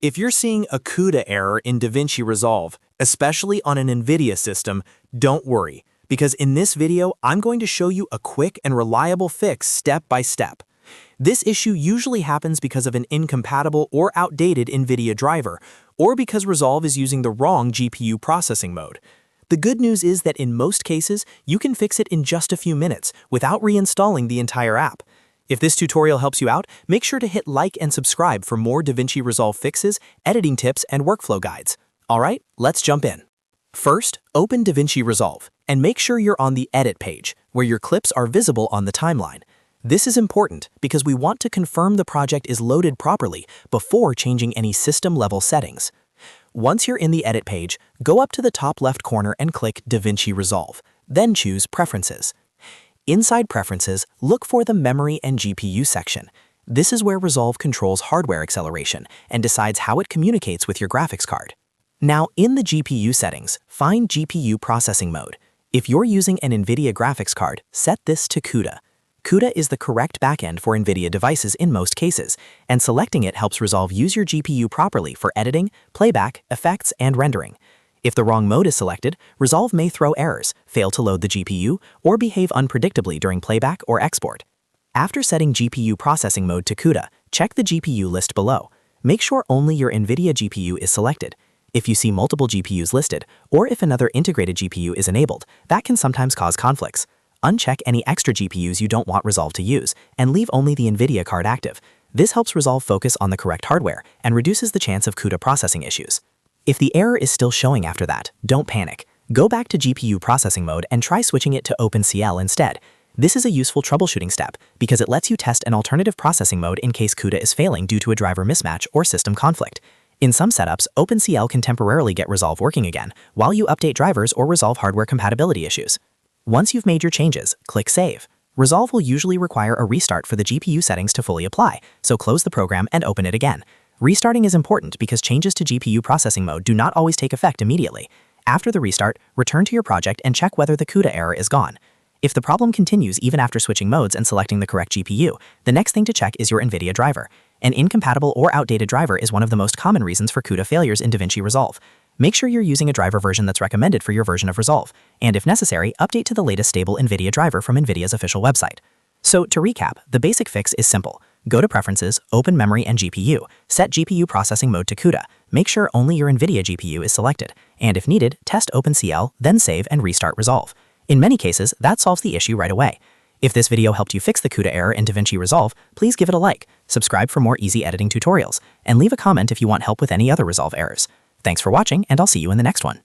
If you're seeing a CUDA error in DaVinci Resolve, especially on an NVIDIA system, don't worry, because in this video, I'm going to show you a quick and reliable fix step by step. This issue usually happens because of an incompatible or outdated NVIDIA driver, or because Resolve is using the wrong GPU processing mode. The good news is that in most cases, you can fix it in just a few minutes without reinstalling the entire app. If this tutorial helps you out, make sure to hit like and subscribe for more DaVinci Resolve fixes, editing tips, and workflow guides. Alright, let's jump in. First, open DaVinci Resolve and make sure you're on the Edit page, where your clips are visible on the timeline. This is important because we want to confirm the project is loaded properly before changing any system-level settings. Once you're in the Edit page, go up to the top left corner and click DaVinci Resolve, then choose Preferences. Inside Preferences, look for the Memory and GPU section. This is where Resolve controls hardware acceleration and decides how it communicates with your graphics card. Now, in the GPU settings, find GPU processing mode. If you're using an NVIDIA graphics card, set this to CUDA. CUDA is the correct backend for NVIDIA devices in most cases, and selecting it helps Resolve use your GPU properly for editing, playback, effects, and rendering. If the wrong mode is selected, Resolve may throw errors, fail to load the GPU, or behave unpredictably during playback or export. After setting GPU processing mode to CUDA, check the GPU list below. Make sure only your NVIDIA GPU is selected. If you see multiple GPUs listed, or if another integrated GPU is enabled, that can sometimes cause conflicts. Uncheck any extra GPUs you don't want Resolve to use, and leave only the NVIDIA card active. This helps Resolve focus on the correct hardware and reduces the chance of CUDA processing issues. If the error is still showing after that, don't panic. Go back to GPU processing mode and try switching it to OpenCL instead. This is a useful troubleshooting step because it lets you test an alternative processing mode in case CUDA is failing due to a driver mismatch or system conflict. In some setups, OpenCL can temporarily get Resolve working again while you update drivers or resolve hardware compatibility issues. Once you've made your changes, click Save. Resolve will usually require a restart for the GPU settings to fully apply, so close the program and open it again. Restarting is important because changes to GPU processing mode do not always take effect immediately. After the restart, return to your project and check whether the CUDA error is gone. If the problem continues even after switching modes and selecting the correct GPU, the next thing to check is your NVIDIA driver. An incompatible or outdated driver is one of the most common reasons for CUDA failures in DaVinci Resolve. Make sure you're using a driver version that's recommended for your version of Resolve, and if necessary, update to the latest stable NVIDIA driver from NVIDIA's official website. So, to recap, the basic fix is simple. Go to Preferences, open Memory and GPU, set GPU processing mode to CUDA, make sure only your NVIDIA GPU is selected, and if needed, test OpenCL, then save and restart Resolve. In many cases, that solves the issue right away. If this video helped you fix the CUDA error in DaVinci Resolve, please give it a like, subscribe for more easy editing tutorials, and leave a comment if you want help with any other Resolve errors. Thanks for watching, and I'll see you in the next one.